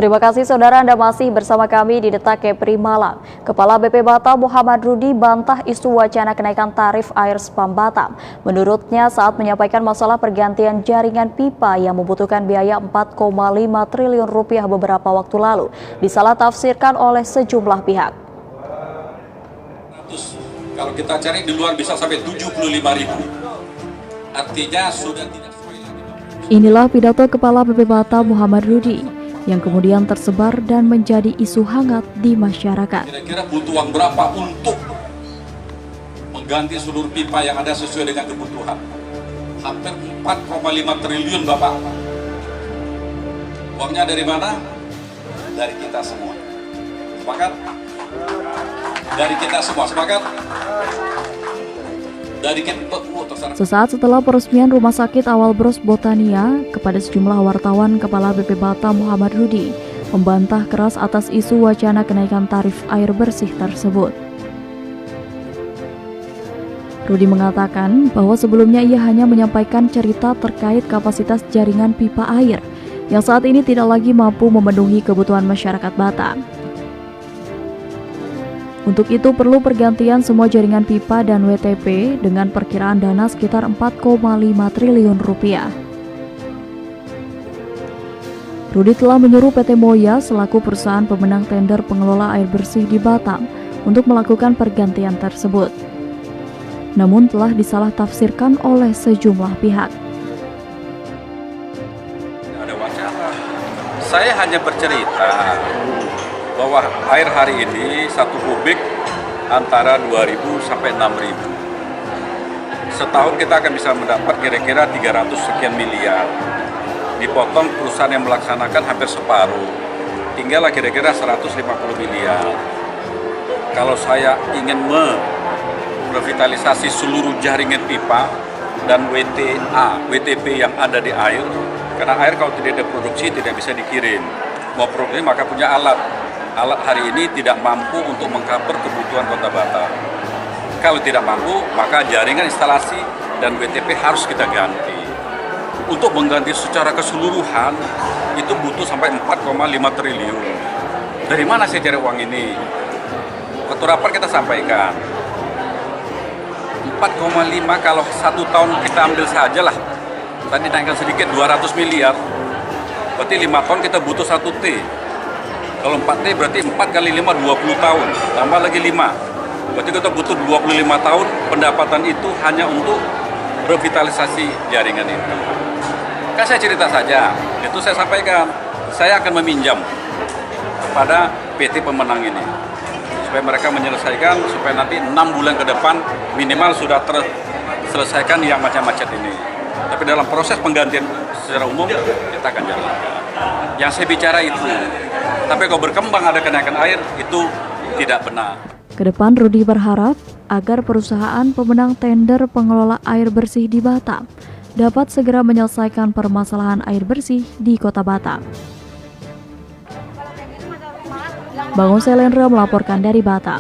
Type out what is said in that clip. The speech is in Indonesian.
Terima kasih saudara, Anda masih bersama kami di Detak Kepri Malam. Kepala BP Batam Muhammad Rudi bantah isu wacana kenaikan tarif air spam Batam. Menurutnya saat menyampaikan masalah pergantian jaringan pipa yang membutuhkan biaya 4,5 triliun rupiah beberapa waktu lalu disalah tafsirkan oleh sejumlah pihak. Kalau kita cari di luar bisa sampai 75.000. Artinya sudah tidak sesuai lagi. Inilah pidato Kepala BP Batam Muhammad Rudi yang kemudian tersebar dan menjadi isu hangat di masyarakat. Kira-kira butuh uang berapa untuk mengganti seluruh pipa yang ada sesuai dengan kebutuhan? Hampir 4,5 triliun Bapak. Uangnya dari mana? Dari kita semua. Sepakat? Dari kita semua, sepakat? Dari kita. Sesaat setelah peresmian Rumah Sakit Awal Bros Botania, kepada sejumlah wartawan, Kepala BP Batam Muhammad Rudi membantah keras atas isu wacana kenaikan tarif air bersih tersebut. Rudi mengatakan bahwa sebelumnya ia hanya menyampaikan cerita terkait kapasitas jaringan pipa air yang saat ini tidak lagi mampu memenuhi kebutuhan masyarakat Batam. Untuk itu perlu pergantian semua jaringan pipa dan WTP dengan perkiraan dana sekitar 4,5 triliun rupiah. Rudi telah menyuruh PT Moya selaku perusahaan pemenang tender pengelola air bersih di Batam untuk melakukan pergantian tersebut. Namun telah disalah tafsirkan oleh sejumlah pihak. Ada wacana. Saya hanya bercerita bahwa air hari ini 1 kubik antara 2.000 sampai 6.000. Setahun kita akan bisa mendapat kira-kira 300 sekian miliar. Dipotong perusahaan yang melaksanakan hampir separuh. Tinggallah kira-kira 150 miliar. Kalau saya ingin merevitalisasi seluruh jaringan pipa dan WTP yang ada di air, karena air kalau tidak diproduksi tidak bisa dikirim. Mau produksi maka punya alat. Alat hari ini tidak mampu untuk mengcover kebutuhan Kota Batam. Kalau tidak mampu, maka jaringan instalasi dan WTP harus kita ganti. Untuk mengganti secara keseluruhan, itu butuh sampai 4,5 triliun. Dari mana saya cari uang ini? Waktu rapat kita sampaikan, 4,5 kalau 1 tahun kita ambil saja lah. Tadi naikkan sedikit, 200 miliar. Berarti 5 tahun kita butuh 1 T. Kalau 4T berarti 4 kali 5, 20 tahun. Tambah lagi 5. Berarti kita butuh 25 tahun. Pendapatan itu hanya untuk revitalisasi jaringan itu. Kan saya cerita saja. Itu saya sampaikan. Saya akan meminjam kepada PT pemenang ini. Supaya mereka menyelesaikan, supaya nanti 6 bulan ke depan minimal sudah terselesaikan yang macam-macam ini. Tapi dalam proses penggantian secara umum kita akan jalankan. Yang saya bicara itu. Tapi kalau berkembang ada kenaikan air, itu tidak benar. Kedepan Rudi berharap agar perusahaan pemenang tender pengelola air bersih di Batam dapat segera menyelesaikan permasalahan air bersih di Kota Batam. Bangun Selendra melaporkan dari Batam.